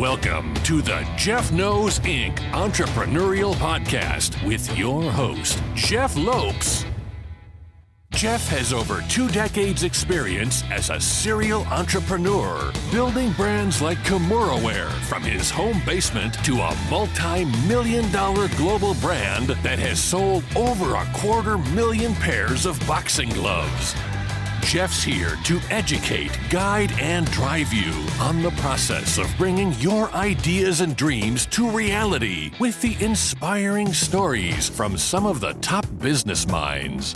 Welcome to the Jeff Knows Inc. Entrepreneurial Podcast with your host, Jeff Lopes. Jeff has over 2 decades experience as a serial entrepreneur, building brands like Kimura from his home basement to a multi-million-dollar global brand that has sold over 250,000 pairs of boxing gloves. Jeff's here to educate, guide, and drive you on the process of bringing your ideas and dreams to reality with the inspiring stories from some of the top business minds.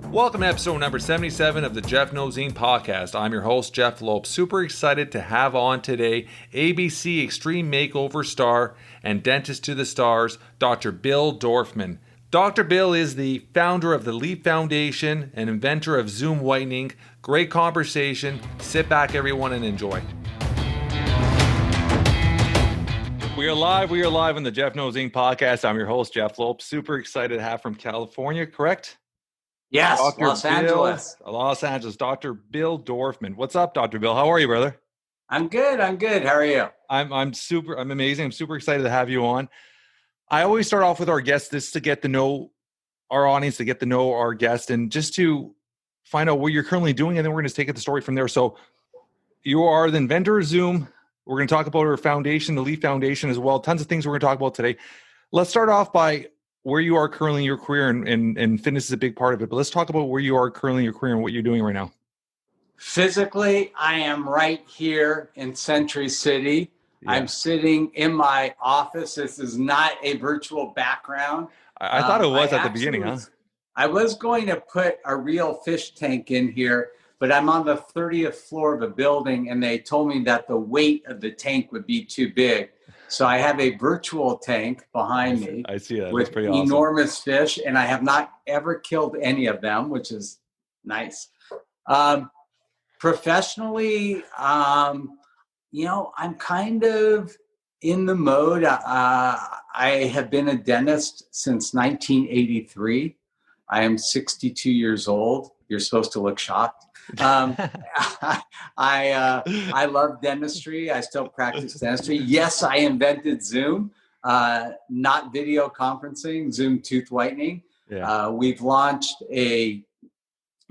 Welcome to episode number 77 of the Jeff Knows Inc. podcast. I'm your host, Jeff Lopes. Super excited to have on today ABC Extreme Makeover star and dentist to the stars, Dr. Bill Dorfman. Dr. Bill is the founder of the Leap Foundation and inventor of Zoom Whitening. Great conversation. Sit back, everyone, and enjoy. We are live on the Jeff Knows Inc. podcast. I'm your host, Jeff Lopes. Super excited to have from California, correct? Yes, Dr. Los Angeles. Los Angeles, Dr. Bill Dorfman. What's up, Dr. Bill? How are you, brother? I'm good. How are you? I'm amazing. I'm super excited to have you on. I always start off with our guests just to get to know our audience, to get to know our guest, and just to find out what you're currently doing, and then we're going to take it the story from there. So you are the inventor of Zoom. We're going to talk about our foundation, the Leap Foundation as well. Tons of things we're going to talk about today. Let's start off by where you are currently in your career, and fitness is a big part of it. But let's talk about where you are currently in your career and what you're doing right now. Physically, I am right here in Century City. Yeah. I'm sitting in my office. This is not a virtual background. I thought it was at the beginning, huh? I was going to put a real fish tank in here, but I'm on the 30th floor of a building, and they told me that the weight of the tank would be too big. So I have a virtual tank behind me. I see that. With pretty awesome. Enormous fish, and I have not ever killed any of them, which is nice. Professionally, I'm kind of in the mode. I have been a dentist since 1983. I am 62 years old. You're supposed to look shocked. I love dentistry. I still practice dentistry. Yes, I invented Zoom, not video conferencing, Zoom tooth whitening. Yeah. We've launched a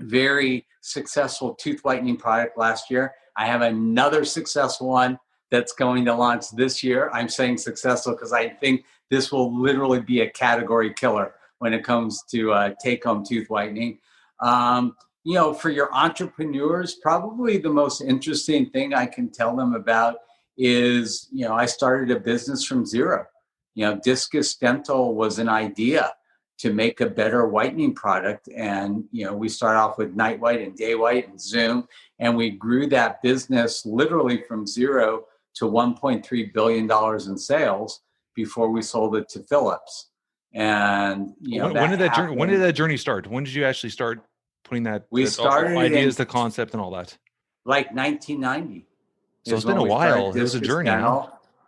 very successful tooth whitening product last year. I have another successful one that's going to launch this year. I'm saying successful because I think this will literally be a category killer when it comes to take-home tooth whitening. For your entrepreneurs, probably the most interesting thing I can tell them about is, I started a business from zero. Discus Dental was an idea to make a better whitening product. And, we started off with Night White and Day White and Zoom, and we grew that business literally from zero to $1.3 billion in sales before we sold it to Philips. And, when did that journey start? When did you actually start putting that? We started ideas, the concept, and all that. Like 1990. So it's been a while. It was a journey.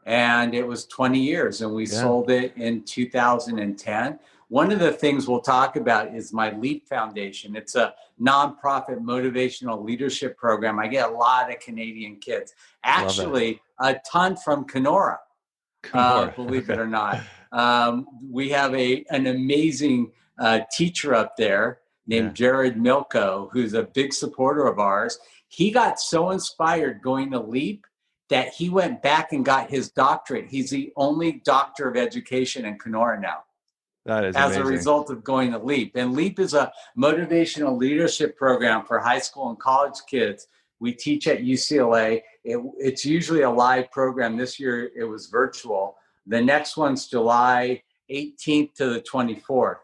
And it was 20 years, and we sold it in 2010. One of the things we'll talk about is my Leap Foundation. It's a nonprofit motivational leadership program. I get a lot of Canadian kids, actually a ton from Kenora, believe it or not. We have an amazing teacher up there named Jared Milko, who's a big supporter of ours. He got so inspired going to Leap that he went back and got his doctorate. He's the only doctor of education in Kenora now. That is as amazing. A result of going to Leap. And Leap is a motivational leadership program for high school and college kids. We teach at UCLA. It's usually a live program. This year it was virtual. The next one's July 18th to the 24th.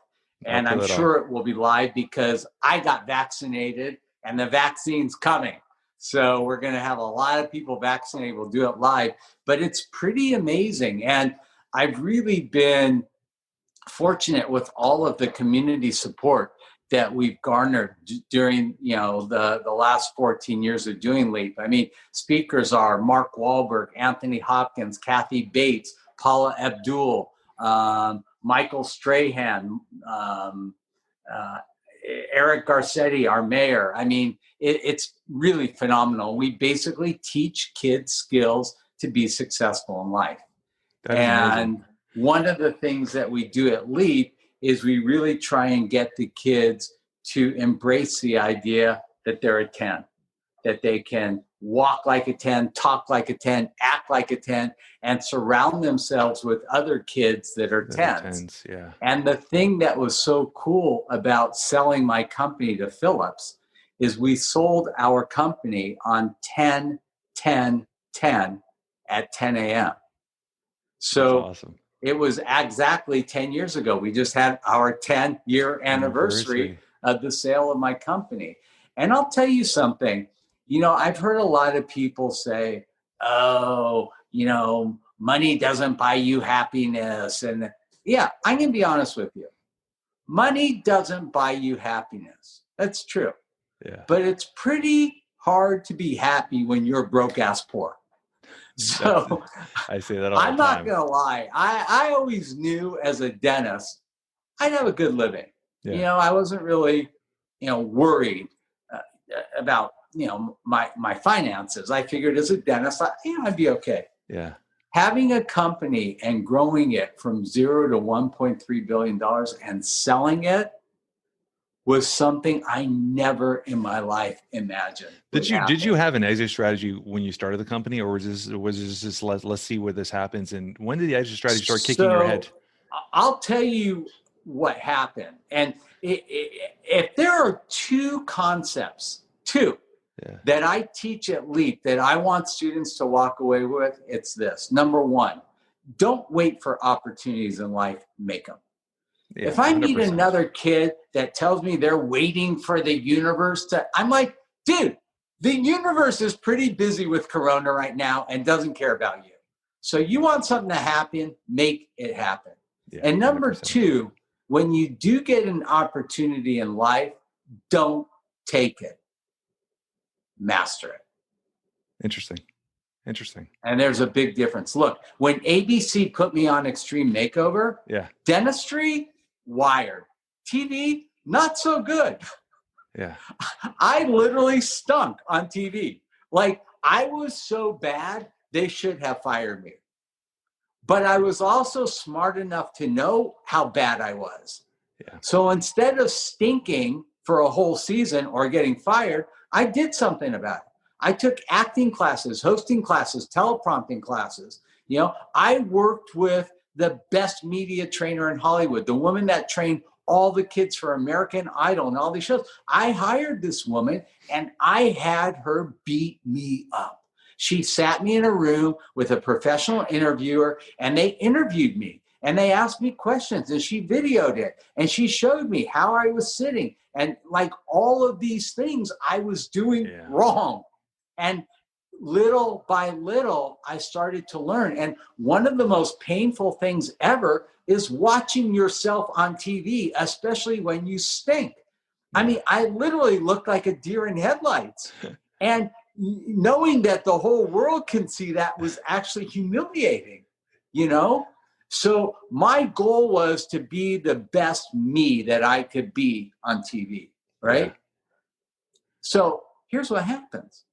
And I'm sure it will be live because I got vaccinated and the vaccine's coming. So we're going to have a lot of people vaccinated. We'll do it live. But it's pretty amazing. And I've really been fortunate with all of the community support that we've garnered during, the last 14 years of doing Leap. I mean, speakers are Mark Wahlberg, Anthony Hopkins, Kathy Bates, Paula Abdul, Michael Strahan, Eric Garcetti, our mayor. I mean, it's really phenomenal. We basically teach kids skills to be successful in life. That is amazing. One of the things that we do at Leap is we really try and get the kids to embrace the idea that they're a 10, that they can walk like a 10, talk like a 10, act like a 10, and surround themselves with other kids that are 10s. Yeah. And the thing that was so cool about selling my company to Philips is we sold our company on 10, 10, 10 at 10 a.m. So that's awesome. It was exactly 10 years ago. We just had our 10-year anniversary of the sale of my company. And I'll tell you something, I've heard a lot of people say, oh, money doesn't buy you happiness. And yeah, I'm going to be honest with you. Money doesn't buy you happiness. That's true. Yeah. But it's pretty hard to be happy when you're broke ass poor. So I say that all the time. I'm not going to lie. I always knew as a dentist, I'd have a good living. Yeah. I wasn't really, worried about, my finances. I figured as a dentist, I'd be okay. Yeah. Having a company and growing it from 0 to $1.3 billion and selling it was something I never in my life imagined. Did you have an exit strategy when you started the company, or was this just let's see where this happens? And when did the exit strategy start kicking your head? I'll tell you what happened. And if there are two concepts, that I teach at Leap that I want students to walk away with, it's this. Number one, don't wait for opportunities in life, make them. Yeah, if I meet 100%. Another kid that tells me they're waiting for the universe I'm like, dude, the universe is pretty busy with Corona right now and doesn't care about you. So you want something to happen, make it happen. Yeah, and number 100%. Two, when you do get an opportunity in life, don't take it. Master it. Interesting. And there's a big difference. Look, when ABC put me on Extreme Makeover, dentistry, wired. TV, not so good. Yeah. I literally stunk on TV. Like, I was so bad, they should have fired me. But I was also smart enough to know how bad I was. Yeah. So instead of stinking for a whole season or getting fired, I did something about it. I took acting classes, hosting classes, teleprompting classes. I worked with the best media trainer in Hollywood, the woman that trained all the kids for American Idol and all these shows. I hired this woman and I had her beat me up. She sat me in a room with a professional interviewer and they interviewed me and they asked me questions and she videoed it and she showed me how I was sitting and like all of these things I was doing wrong. And little by little, I started to learn. And one of the most painful things ever is watching yourself on TV, especially when you stink. I mean, I literally looked like a deer in headlights. And knowing that the whole world can see that was actually humiliating, So my goal was to be the best me that I could be on TV, right? Yeah. So here's what happens.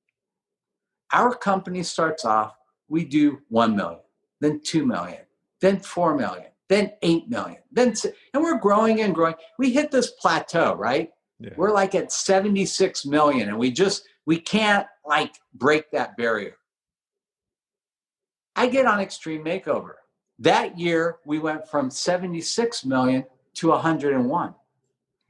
Our company starts off, we do 1 million, then 2 million, then 4 million, then 8 million, and we're growing and growing. We hit this plateau, right? Yeah. We're like at 76 million and we can't like break that barrier. I get on Extreme Makeover. That year, we went from 76 million to 101.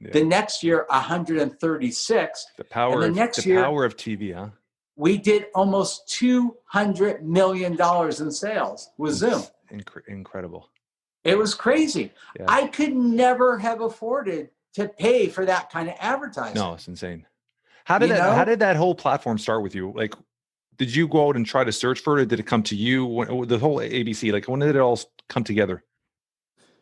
Yeah. The next year, 136. The power of TV, huh? We did almost $200 million in sales with Zoom. Incredible. It was crazy. Yeah. I could never have afforded to pay for that kind of advertising. No, it's insane. How did that whole platform start with you? Like, did you go out and try to search for it? Did it come to you? The whole ABC, like when did it all come together?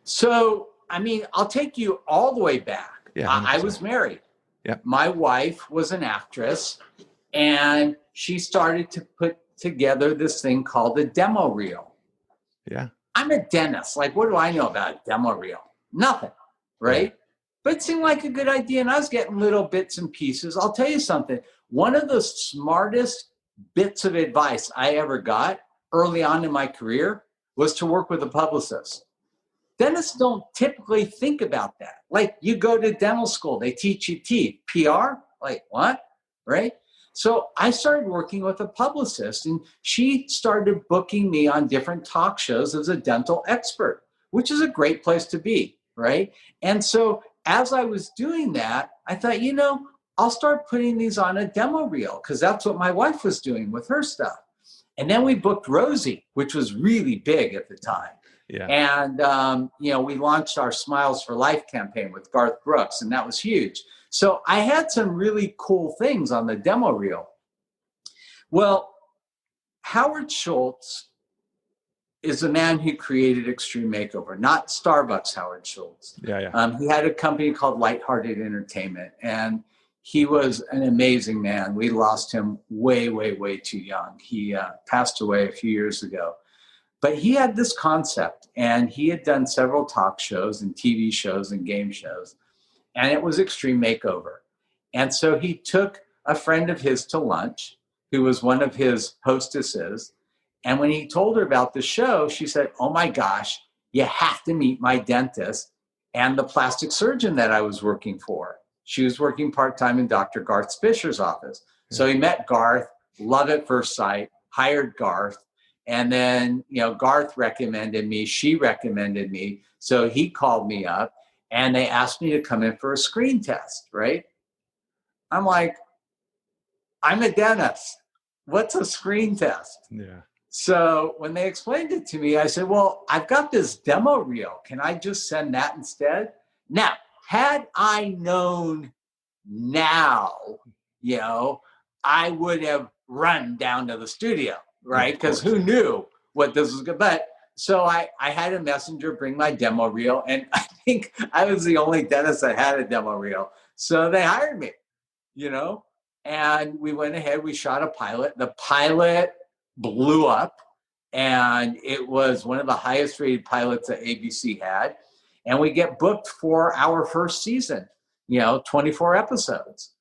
So, I mean, I'll take you all the way back. Yeah, I was married. Yeah. My wife was an actress and she started to put together this thing called a demo reel. Yeah. I'm a dentist. Like, what do I know about a demo reel? Nothing, right? Yeah. But it seemed like a good idea, and I was getting little bits and pieces. I'll tell you something. One of the smartest bits of advice I ever got early on in my career was to work with a publicist. Dentists don't typically think about that. Like, you go to dental school, they teach you PR, like what, right? So I started working with a publicist, and she started booking me on different talk shows as a dental expert, which is a great place to be, right? And so as I was doing that, I thought, I'll start putting these on a demo reel, because that's what my wife was doing with her stuff. And then we booked Rosie, which was really big at the time. Yeah. And, we launched our Smiles for Life campaign with Garth Brooks, and that was huge. So I had some really cool things on the demo reel. Well, Howard Schultz is the man who created Extreme Makeover, not Starbucks Howard Schultz. Yeah. He had a company called Lighthearted Entertainment, and he was an amazing man. We lost him way, way, way too young. He passed away a few years ago. But he had this concept, and he had done several talk shows and TV shows and game shows, and it was Extreme Makeover. And so he took a friend of his to lunch, who was one of his hostesses. And when he told her about the show, she said, "Oh my gosh, you have to meet my dentist and the plastic surgeon that I was working for." She was working part-time in Dr. Garth Fisher's office. So he met Garth, love at first sight, hired Garth. And then, Garth recommended me, she recommended me. So he called me up, and they asked me to come in for a screen test, right? I'm like, I'm a dentist. What's a screen test? Yeah. So when they explained it to me, I said, well, I've got this demo reel. Can I just send that instead? Now, had I known now, I would have run down to the studio, right? Because who knew what this was good? But so I had a messenger bring my demo reel, and I think I was the only dentist that had a demo reel. So they hired me, and we went ahead, we shot a pilot. The pilot blew up, and it was one of the highest rated pilots that ABC had. And we get booked for our first season, 24 episodes.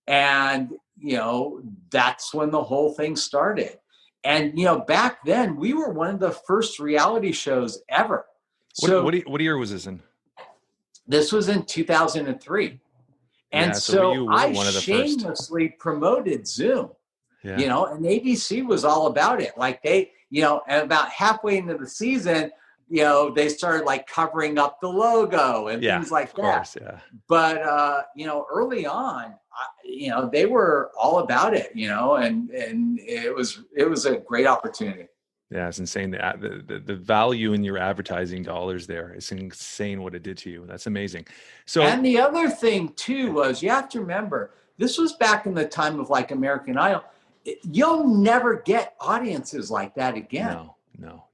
And, that's when the whole thing started. And, back then we were one of the first reality shows ever. What year was this in? This was in 2003. And so I shamelessly promoted Zoom, and ABC was all about it. Like they, and about halfway into the season, they started like covering up the logo and things like that. Course, yeah. But, early on, they were all about it, and it was a great opportunity. Yeah, it's insane. The value in your advertising dollars there. It's insane what it did to you. That's amazing. So, and the other thing too was, you have to remember, this was back in the time of like American Idol. You'll never get audiences like that again. No.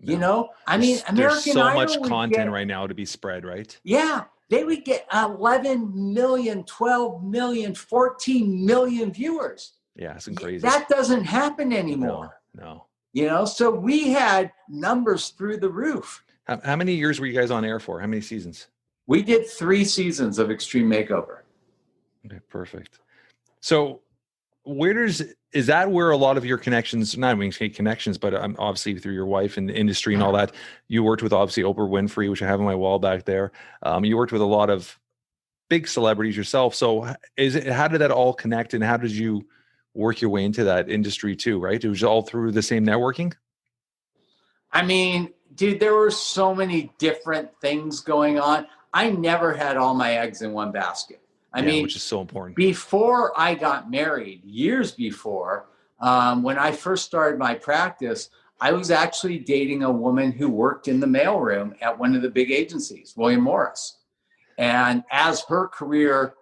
I mean, there's so much content right now to be spread, right? Yeah. They would get 11 million, 12 million, 14 million viewers. Yeah, it's crazy. That doesn't happen anymore. No. So we had numbers through the roof. How many years were you guys on air for? How many seasons? We did 3 seasons of Extreme Makeover. Okay, perfect. So is that where a lot of your connections, not even connections, but obviously through your wife and the industry and all that, you worked with obviously Oprah Winfrey, which I have on my wall back there. You worked with a lot of big celebrities yourself. So how did that all connect, and how did you work your way into that industry too, right? It was all through the same networking? I mean, dude, there were so many different things going on. I never had all my eggs in one basket. I mean, which is so important. Before I got married, years before, when I first started my practice, I was actually dating a woman who worked in the mailroom at one of the big agencies, William Morris. And as her career,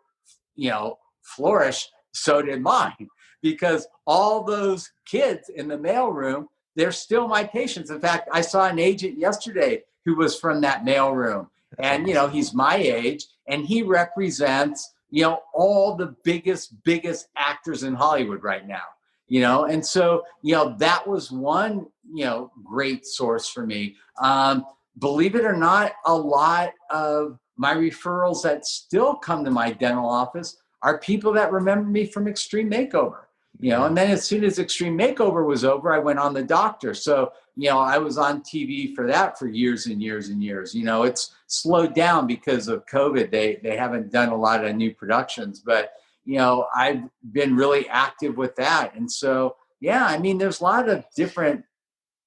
flourished, so did mine, because all those kids in the mailroom, they're still my patients. In fact, I saw an agent yesterday who was from that mailroom, and he's my age, and he represents all the biggest actors in Hollywood right now, and so, that was one, great source for me. Believe it or not, a lot of my referrals that still come to my dental office are people that remember me from Extreme Makeover, and then as soon as Extreme Makeover was over, I went on The Doctor. So, I was on TV for that for years and years and years. It's slowed down because of COVID. They haven't done a lot of new productions, but I've been really active with that. And so, there's a lot of different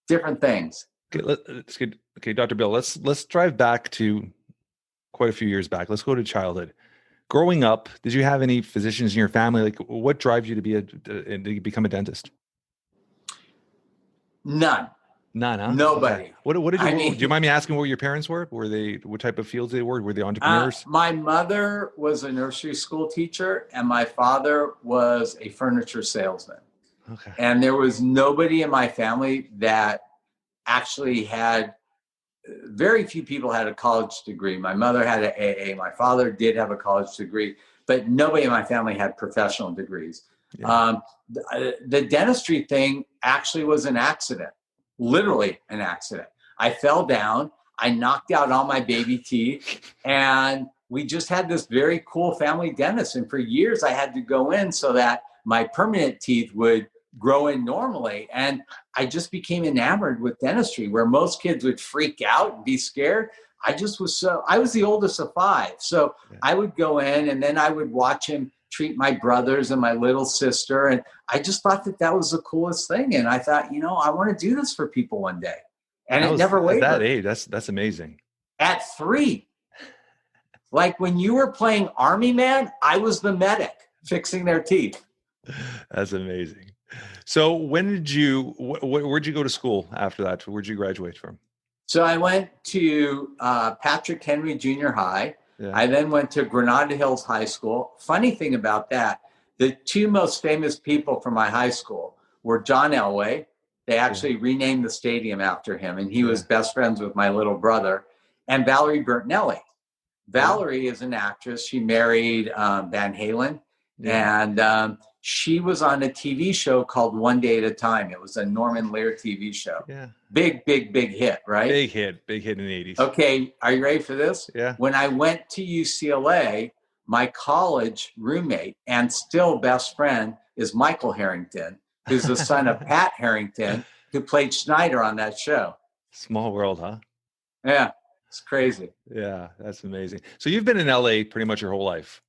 things. Okay, Dr. Bill, let's drive back to quite a few years back. Let's go to childhood. Growing up, did you have any physicians in your family? Like, what drives you to become a dentist? None, huh? nobody. Okay. What did you? Do you mind me asking what your parents were? What type of fields they were? Were they entrepreneurs? My mother was a nursery school teacher, and my father was a furniture salesman. Okay. And there was nobody in my family that actually had. Very few people had a college degree. My mother had an AA. My father did have a college degree, but nobody in my family had professional degrees. Yeah. The dentistry thing actually was an accident, literally an accident. I fell down. I knocked out all my baby teeth, and we just had this very cool family dentist. And for years, I had to go in so that my permanent teeth would grow in normally. And I just became enamored with dentistry, where most kids would freak out and be scared. I was the oldest of 5. So yeah. I would go in, and then I would watch him treat my brothers and my little sister. And I just thought that was the coolest thing. And I thought, I want to do this for people one day. And it never wavered. At that age, that's amazing. At 3, like when you were playing Army Man, I was the medic fixing their teeth. That's amazing. So where'd you go to school after that? Where'd you graduate from? So I went to Patrick Henry Junior High. Yeah. I then went to Granada Hills High School. Funny thing about that, the 2 most famous people from my high school were John Elway. They actually renamed the stadium after him, and he was best friends with my little brother, and Valerie Bertinelli. Valerie is an actress. She married Van Halen, and she was on a TV show called One Day at a Time. It was a Norman Lear TV show. Yeah. Big hit, right? Big hit in the 80s. Okay, are you ready for this? Yeah. When I went to UCLA, my college roommate and still best friend is Michael Harrington, who's the son of Pat Harrington, who played Schneider on that show. Small world, huh? Yeah, it's crazy. Yeah, that's amazing. So you've been in LA pretty much your whole life.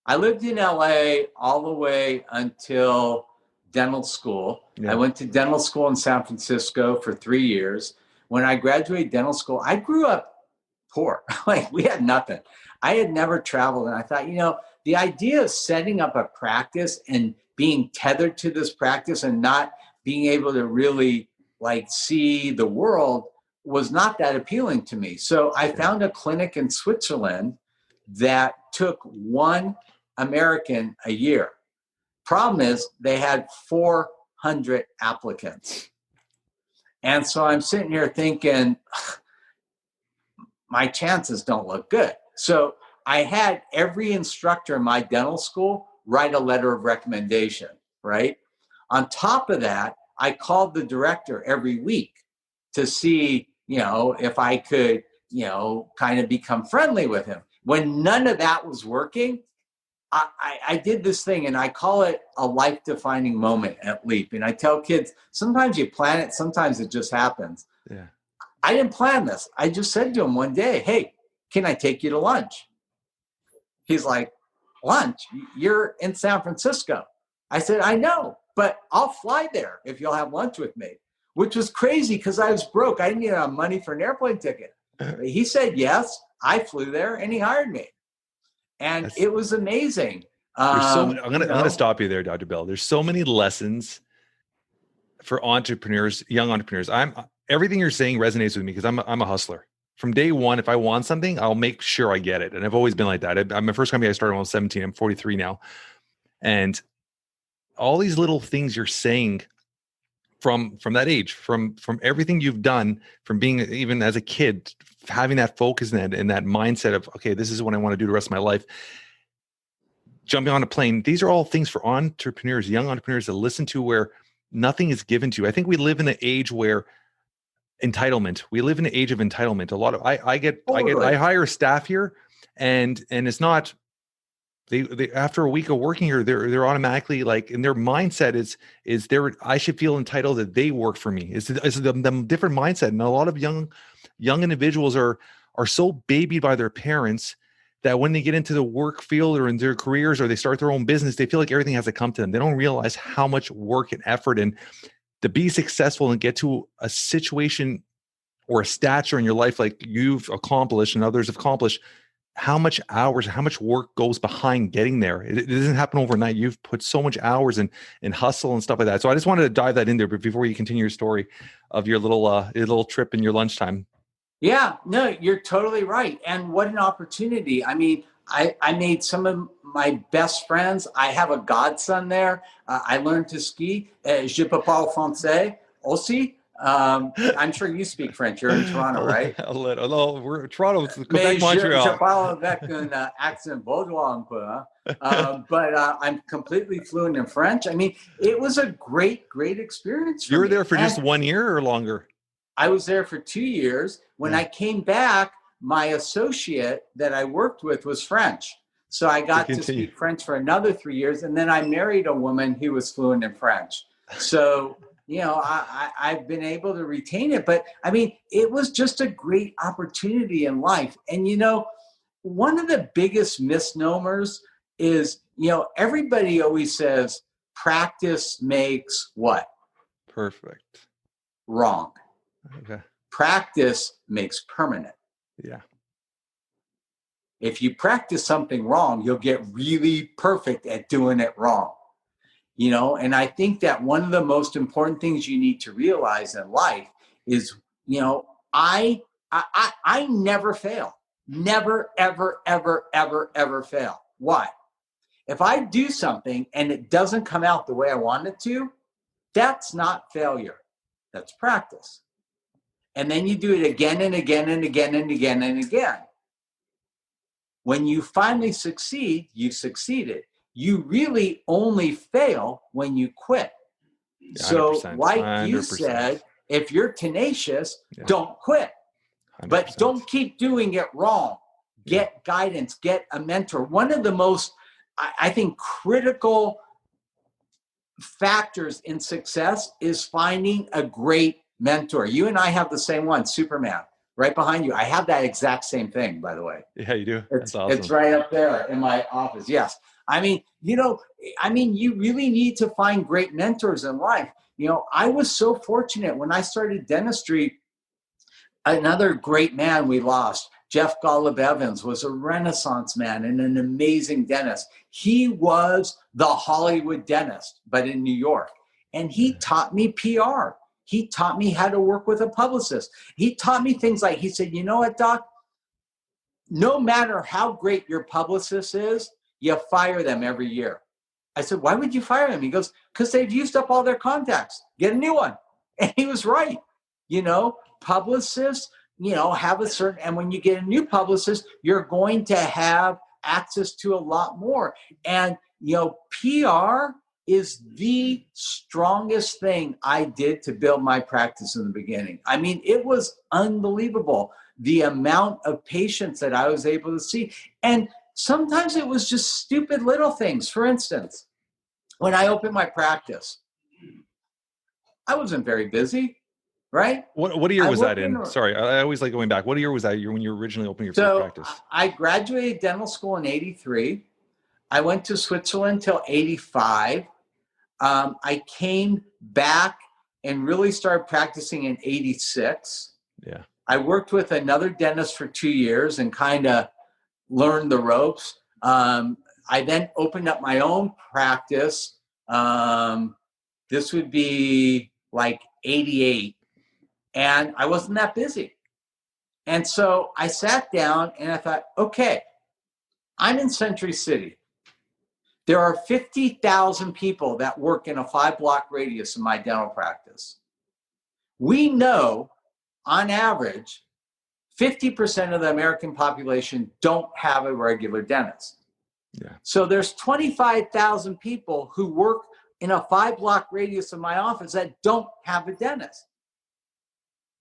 I lived in LA all the way until dental school. Yeah. I went to dental school in San Francisco for 3 years. When I graduated dental school, I grew up poor. Like, we had nothing. I had never traveled. And I thought, the idea of setting up a practice and being tethered to this practice and not being able to really see the world was not that appealing to me. So I found a clinic in Switzerland that took 1 American a year. Problem is, they had 400 applicants. And so I'm sitting here thinking, my chances don't look good. So I had every instructor in my dental school write a letter of recommendation, right? On top of that, I called the director every week to see, if I could, kind of become friendly with him. When none of that was working, I did this thing, and I call it a life-defining moment at Leap. And I tell kids, sometimes you plan it, sometimes it just happens. Yeah. I didn't plan this. I just said to him one day, hey, can I take you to lunch? He's like, lunch? You're in San Francisco. I said, I know, but I'll fly there if you'll have lunch with me, which was crazy because I was broke. I didn't even have money for an airplane ticket. He said yes. I flew there, and he hired me. And it was amazing. I'm going to stop you there, Dr. Bell. There's so many lessons for entrepreneurs, young entrepreneurs. Everything you're saying resonates with me because I'm a hustler. From day one, if I want something, I'll make sure I get it. And I've always been like that. My first company I started when I was 17. I'm 43 now. And all these little things you're saying from that age, from everything you've done, from being even as a kid, having that focus and that mindset of, okay, this is what I want to do the rest of my life. Jumping on a plane. These are all things for entrepreneurs, young entrepreneurs to listen to, where nothing is given to you. I think we live in an age where we live in an age of entitlement. A lot of, I hire staff here and it's not they after a week of working here, they're automatically like, in their mindset is there, I should feel entitled that they work for me. It's the different mindset. And a lot of young individuals are so babied by their parents that when they get into the work field or in their careers or they start their own business, they feel like everything has to come to them. They don't realize how much work and effort, and to be successful and get to a situation or a stature in your life like you've accomplished and others have accomplished, how much hours, how much work goes behind getting there. It doesn't happen overnight. You've put so much hours and hustle and stuff like that. So I just wanted to dive that in there, but before you continue your story of your little trip in your lunchtime. Yeah, no, you're totally right. And what an opportunity. I mean, I made some of my best friends. I have a godson there. I learned to ski. Je peux parler français aussi. I'm sure you speak French. You're in Toronto, right? A little. No, we're Toronto, Quebec, Mais Montreal. Je parle avec un accent vaudois un peu, huh? But I'm completely fluent in French. I mean, it was a great experience for me. You were there for just 1 year or longer? I was there for 2 years. When I came back, my associate that I worked with was French. So I got to speak French for another 3 years. And then I married a woman who was fluent in French. So, you know, I've been able to retain it. But I mean, it was just a great opportunity in life. And, you know, one of the biggest misnomers is, you know, everybody always says practice makes what? Perfect. Wrong. Okay. Practice makes permanent. Yeah. If you practice something wrong, you'll get really perfect at doing it wrong. You know, and I think that one of the most important things you need to realize in life is, you know, I never fail. Never, ever, ever, ever, ever fail. Why? If I do something and it doesn't come out the way I want it to, that's not failure. That's practice. And then you do it again and again and again and again and again. When you finally succeed, you've succeeded. You really only fail when you quit. Yeah, so like 100%. You said, if you're tenacious, don't quit. 100%. But don't keep doing it wrong. Get guidance, get a mentor. One of the most, I think, critical factors in success is finding a great mentor. You and I have the same one, Superman, right behind you. I have that exact same thing, by the way. Yeah, you do. That's awesome. It's right up there in my office. Yes. I mean, you know, you really need to find great mentors in life. You know, I was so fortunate when I started dentistry. Another great man we lost, Jeff Golub Evans, was a Renaissance man and an amazing dentist. He was the Hollywood dentist, but in New York. And he taught me PR. He taught me how to work with a publicist. He taught me things like, he said, you know what, Doc? No matter how great your publicist is, you fire them every year. I said, why would you fire them? He goes, because they've used up all their contacts. Get a new one. And he was right. You know, publicists, you know, have a certain, and when you get a new publicist, you're going to have access to a lot more. And, you know, PR is the strongest thing I did to build my practice in the beginning. I mean, it was unbelievable, the amount of patients that I was able to see. And sometimes it was just stupid little things. For instance, when I opened my practice, I wasn't very busy, right? What year was that in? Sorry, I always like going back. What year was that when you originally opened your first practice? I graduated dental school in 83. I went to Switzerland till 85. I came back and really started practicing in 86. Yeah. I worked with another dentist for 2 years and kind of learned the ropes. I then opened up my own practice. This would be like 88. And I wasn't that busy. And so I sat down and I thought, okay, I'm in Century City. There are 50,000 people that work in a 5-block radius of my dental practice. We know, on average, 50% of the American population don't have a regular dentist. Yeah. So there's 25,000 people who work in a 5-block radius of my office that don't have a dentist.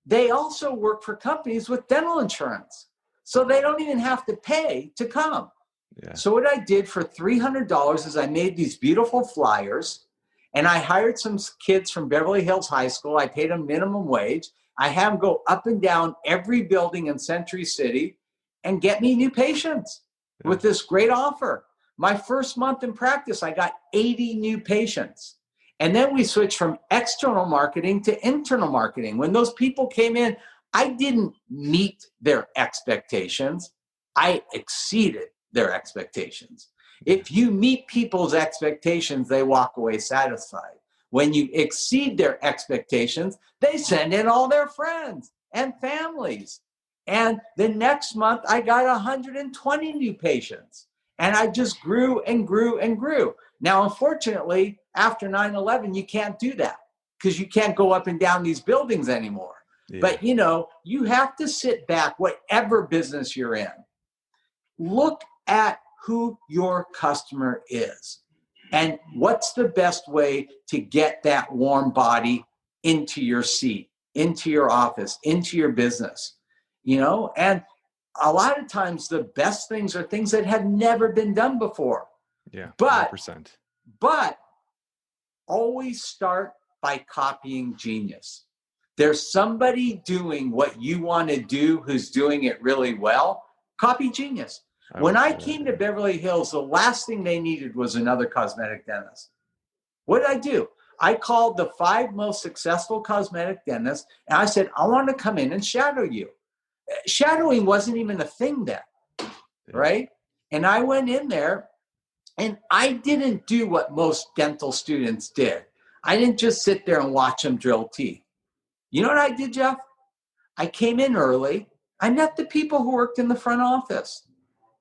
They also work for companies with dental insurance. So they don't even have to pay to come. Yeah. So what I did for $300 is I made these beautiful flyers, and I hired some kids from Beverly Hills High School. I paid them minimum wage. I had them go up and down every building in Century City and get me new patients with this great offer. My first month in practice, I got 80 new patients. And then we switched from external marketing to internal marketing. When those people came in, I didn't meet their expectations. I exceeded their expectations. If you meet people's expectations, they walk away satisfied. When you exceed their expectations, they send in all their friends and families. And the next month, I got 120 new patients. And I just grew and grew and grew. Now, unfortunately, after 9/11, you can't do that because you can't go up and down these buildings anymore. Yeah. But, you have to sit back, whatever business you're in. Look at who your customer is and what's the best way to get that warm body into your seat, into your office, into your business, and a lot of times the best things are things that have never been done before. Yeah, 100%. But always start by copying genius. There's somebody doing what you want to do who's doing it really well. Copy genius. When I came to Beverly Hills, the last thing they needed was another cosmetic dentist. What did I do? I called the 5 most successful cosmetic dentists, and I said, I want to come in and shadow you. Shadowing wasn't even a thing then, right? And I went in there, and I didn't do what most dental students did. I didn't just sit there and watch them drill teeth. You know what I did, Jeff? I came in early. I met the people who worked in the front office.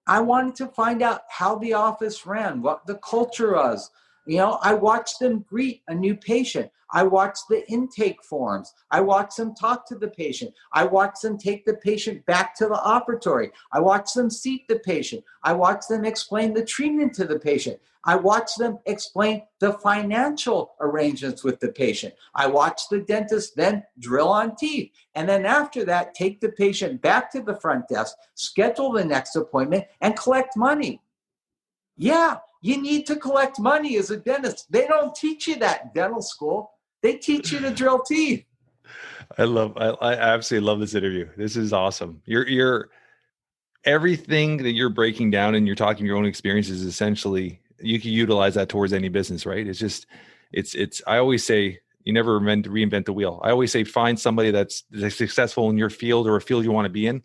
I wanted to find out how the office ran, what the culture was. I watched them greet a new patient. I watched the intake forms. I watched them talk to the patient. I watched them take the patient back to the operatory. I watched them seat the patient. I watched them explain the treatment to the patient. I watched them explain the financial arrangements with the patient. I watched the dentist then drill on teeth. And then after that, take the patient back to the front desk, schedule the next appointment, and collect money. Yeah, you need to collect money as a dentist. They don't teach you that in dental school. They teach you to drill teeth. I absolutely love this interview. This is awesome. You're everything that you're breaking down and you're talking your own experiences, essentially, you can utilize that towards any business, right? I always say, you never reinvent the wheel. I always say, find somebody that's successful in your field or a field you want to be in.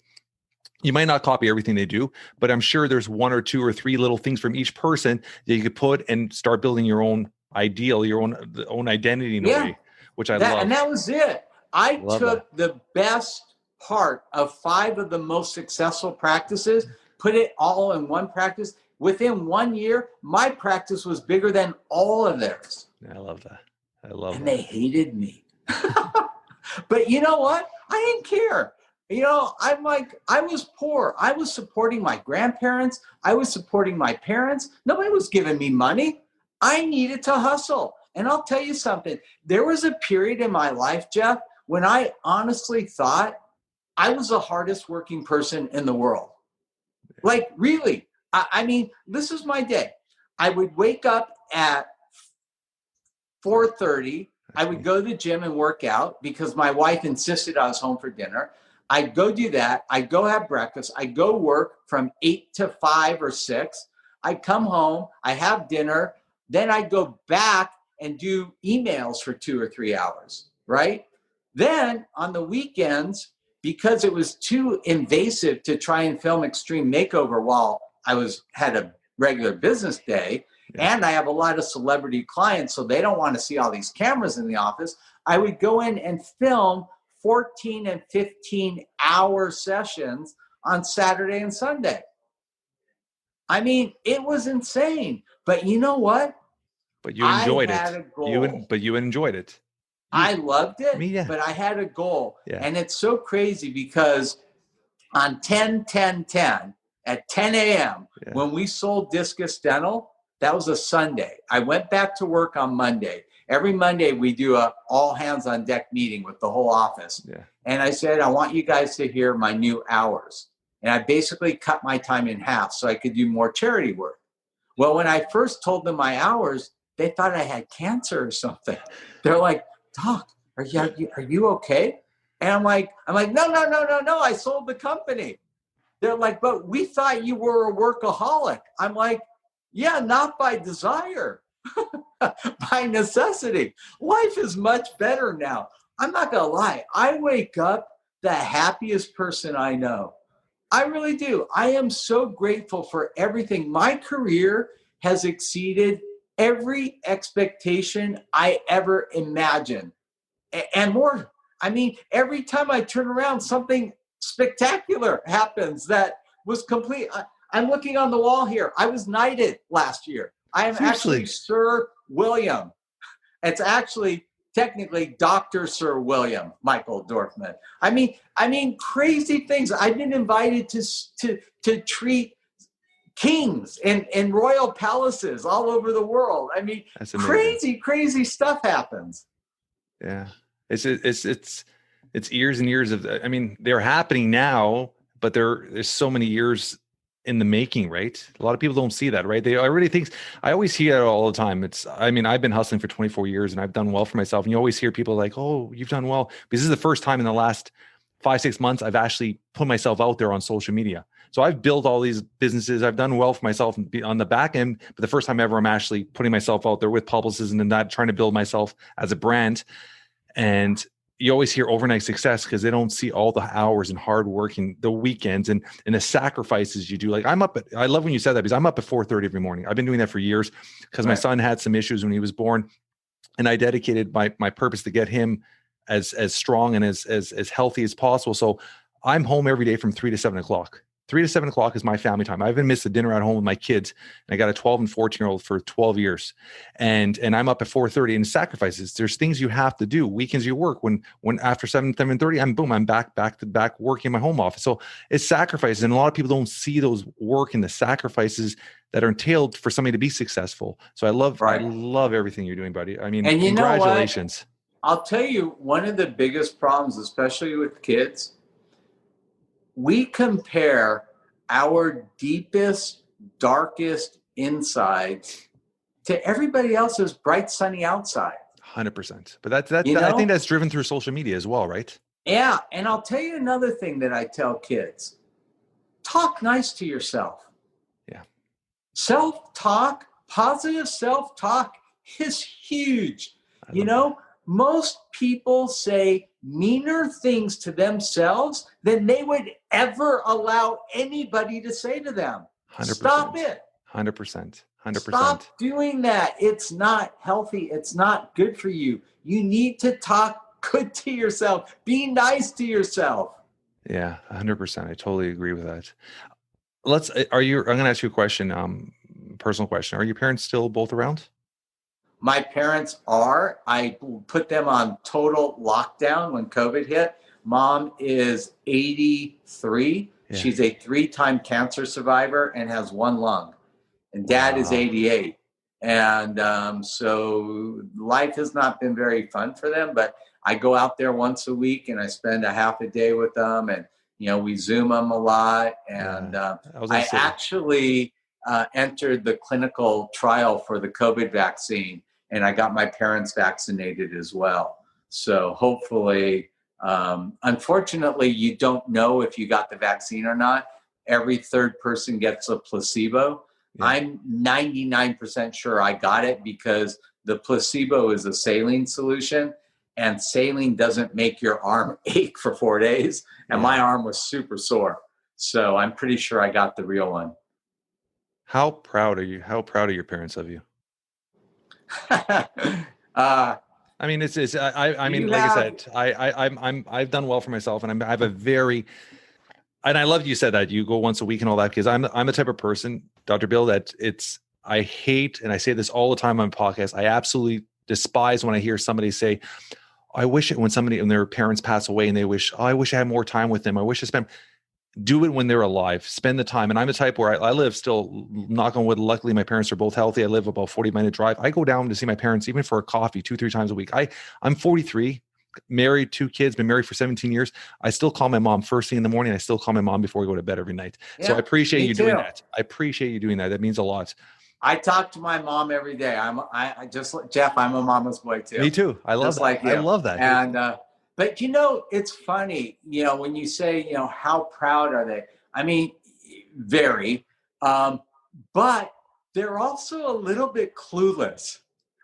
You might not copy everything they do, but I'm sure there's 1 or 2 or 3 little things from each person that you could put and start building your own ideal, your own identity in a way, which I love. And that was it. I took the best part of 5 of the most successful practices, put it all in one practice. Within 1 year, my practice was bigger than all of theirs. I love that. And they hated me. But you know what? I didn't care. I was poor. I was supporting my grandparents. I was supporting my parents. Nobody was giving me money. I needed to hustle. And I'll tell you something. There was a period in my life, Jeff, when I honestly thought I was the hardest working person in the world. Like, really. I mean, this is my day. I would wake up at 4:30. I would go to the gym and work out because my wife insisted I was home for dinner. I'd go do that. I'd go have breakfast. I'd go work from 8 to 5 or 6. I'd come home. I have dinner. Then I'd go back and do emails for 2 or 3 hours, right? Then on the weekends, because it was too invasive to try and film Extreme Makeover while I had a regular business day, and I have a lot of celebrity clients, so they don't want to see all these cameras in the office, I would go in and film 14 and 15-hour sessions on Saturday and Sunday. I mean, it was insane. But you know what? But you enjoyed it. I had a goal. You enjoyed it. I loved it, but I had a goal. Yeah. And it's so crazy because on 10/10/10 at 10 a.m., when we sold Discus Dental, that was a Sunday. I went back to work on Monday. Every Monday, we do a all hands on deck meeting with the whole office. Yeah. And I said, I want you guys to hear my new hours. And I basically cut my time in half so I could do more charity work. Well, when I first told them my hours, they thought I had cancer or something. They're like, Doc, are you okay? And I'm like, no, I sold the company. They're like, but we thought you were a workaholic. I'm like, yeah, not by desire, by necessity. Life is much better now. I'm not going to lie. I wake up the happiest person I know. I really do. I am so grateful for everything. My career has exceeded every expectation I ever imagined and more. I mean, every time I turn around, something spectacular happens that was complete. I'm looking on the wall here. I was knighted last year. I am actually Sir William. It's actually technically Dr. Sir William Michael Dorfman. I mean, crazy things. I've been invited to treat kings and royal palaces all over the world. I mean, crazy stuff happens. Yeah. It's years and years of, I mean, they're happening now, but there's so many years in the making, right? A lot of people don't see that, right? I always hear it all the time. I've been hustling for 24 years and I've done well for myself. And you always hear people like, oh, you've done well. Because this is the first time in the last 5-6 months, I've actually put myself out there on social media. So I've built all these businesses. I've done well for myself on the back end, but the first time ever, I'm actually putting myself out there with publicists and not trying to build myself as a brand. And you always hear overnight success because they don't see all the hours and hard work and the weekends and the sacrifices you do. Like I love when you said that because I'm up at 4:30 every morning. I've been doing that for years because my son had some issues when he was born, and I dedicated my purpose to get him as strong and as healthy as possible. So I'm home every day from 3 to 7 o'clock. 3 to 7 o'clock is my family time. I haven't missed a dinner at home with my kids. And I got a 12 and 14-year-old for 12 years. And I'm up at 4:30 and sacrifices. There's things you have to do. Weekends you work. When after 7:30, I'm back to back working in my home office. So it's sacrifices. And a lot of people don't see those work and the sacrifices that are entailed for somebody to be successful. So I love everything you're doing, buddy. I mean, and congratulations. I'll tell you, one of the biggest problems, especially with kids, we compare our deepest, darkest insides to everybody else's bright, sunny outside. 100%. But I think that's driven through social media as well, right? Yeah. And I'll tell you another thing that I tell kids. Talk nice to yourself. Yeah. Self-talk, positive self-talk is huge. Most people say meaner things to themselves than they would ever allow anybody to say to them. 100%. Stop it. 100%. Stop doing that. It's not healthy. It's not good for you. You need to talk good to yourself. Be nice to yourself. Yeah, 100%. I totally agree with that. I'm going to ask you a question, personal question. Are your parents still both around? My parents are. I put them on total lockdown when COVID hit. Mom is 83. Yeah. She's a 3-time cancer survivor and has 1 lung. And Dad is 88. And so life has not been very fun for them. But I go out there once a week and I spend a half a day with them. And, we Zoom them a lot. And I actually entered the clinical trial for the COVID vaccine. And I got my parents vaccinated as well. So hopefully, unfortunately, you don't know if you got the vaccine or not. Every third person gets a placebo. Yeah. I'm 99% sure I got it because the placebo is a saline solution. And saline doesn't make your arm ache for 4 days. And my arm was super sore. So I'm pretty sure I got the real one. How proud are you? How proud are your parents of you? I mean, like I said, I've done well for myself, and I have a very, and I love you said that you go once a week and all that, because I'm the type of person, Dr. Bill, that I hate, and I say this all the time on podcasts, I absolutely despise when I hear somebody say, I wish it when their parents pass away and they wish, I wish I had more time with them. I wish I spent. Do it when they're alive. Spend the time. And I'm a type where I live still, knock on wood. Luckily, my parents are both healthy. I live about 40-minute drive. I go down to see my parents even for a coffee 2-3 times a week. I'm 43. married, 2 kids, been married for 17 years. I still call my mom first thing in the morning. I still call my mom before we go to bed every night. Yeah, so I appreciate you doing too. that. I appreciate you doing that. That means a lot. I talk to my mom every day. I just, Jeff, I'm a mama's boy too. Me too. I love just that. like you. I love that. And, but it's funny, when you say, how proud are they? I mean, very, but they're also a little bit clueless,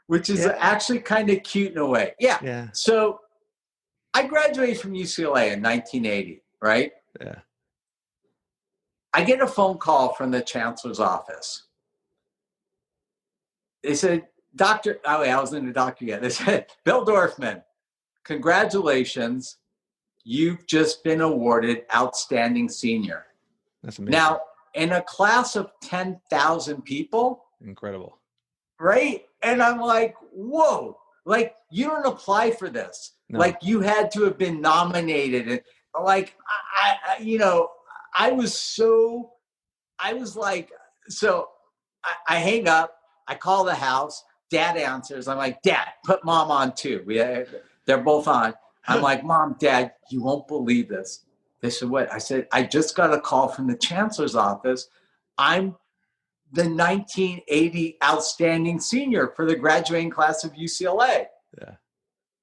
which is actually kind of cute in a way. Yeah. So I graduated from UCLA in 1980, right? Yeah. I get a phone call from the chancellor's office. They said, I wasn't a doctor yet. They said, Bill Dorfman, congratulations. You've just been awarded Outstanding Senior. That's amazing. Now, in a class of 10,000 people. Incredible. Right? And I'm like, whoa, like you don't apply for this. No. Like you had to have been nominated. And like, I hang up, I call the house, Dad answers. I'm like, Dad, put Mom on too. They're both on. I'm like, Mom, Dad, you won't believe this. They said, what? I said, I just got a call from the chancellor's office. I'm the 1980 Outstanding Senior for the graduating class of UCLA. Yeah.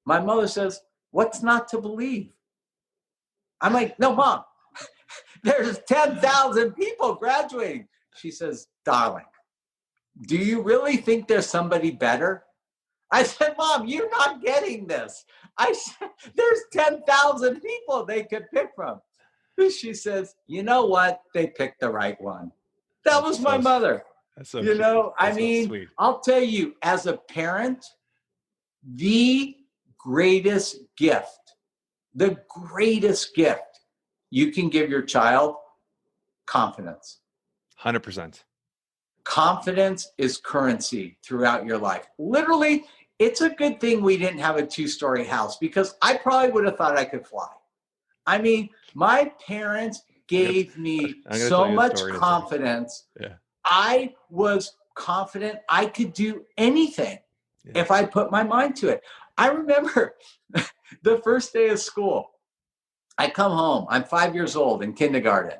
My mother says, what's not to believe? I'm like, no, Mom, there's 10,000 people graduating. She says, darling, do you really think there's somebody better? I said, Mom, you're not getting this. I said, there's 10,000 people they could pick from. She says, you know what? They picked the right one. That was my mother. That's so cute. Sweet. I'll tell you, as a parent, the greatest gift you can give your child, confidence. 100%. Confidence is currency throughout your life. Literally, it's a good thing we didn't have a 2-story house because I probably would have thought I could fly. I mean, my parents gave me so much confidence. Yeah. I was confident I could do anything if I put my mind to it. I remember the first day of school. I come home. I'm 5 years old in kindergarten.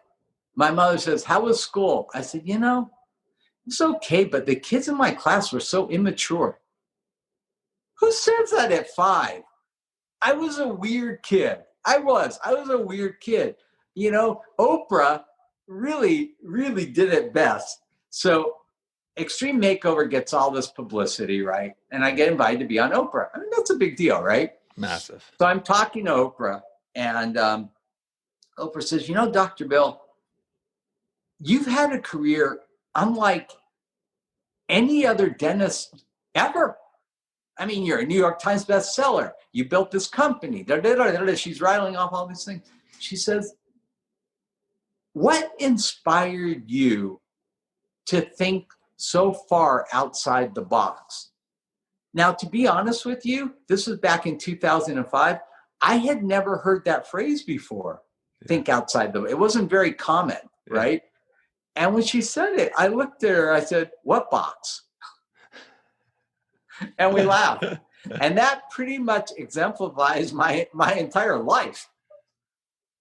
My mother says, how was school? I said, it's okay, but the kids in my class were so immature. Who says that at 5? I was a weird kid. I was a weird kid. Oprah really, really did it best. So Extreme Makeover gets all this publicity, right? And I get invited to be on Oprah. I mean, that's a big deal, right? Massive. So I'm talking to Oprah, and Oprah says, Dr. Bill, you've had a career unlike any other dentist ever. I mean, you're a New York Times bestseller. You built this company. She's rattling off all these things. She says, what inspired you to think so far outside the box? Now, to be honest with you, this was back in 2005. I had never heard that phrase before. Yeah. Think outside the box. It wasn't very common, right? And when she said it, I looked at her, I said, what box? And we laughed. And that pretty much exemplifies my entire life.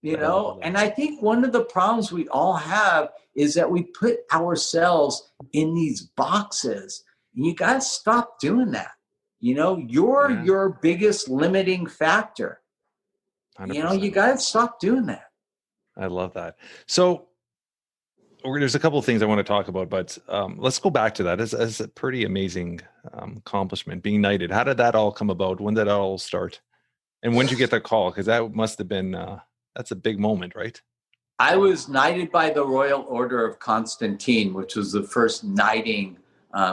And I think one of the problems we all have is that we put ourselves in these boxes. And you got to stop doing that. You're your biggest limiting factor. 100%. You got to stop doing that. I love that. So there's a couple of things I want to talk about, but let's go back to that. As a pretty amazing accomplishment, being knighted. How did that all come about? When did that all start? And when did you get that call? Because that must have been, that's a big moment, right? I was knighted by the Royal Order of Constantine, which was the first knighting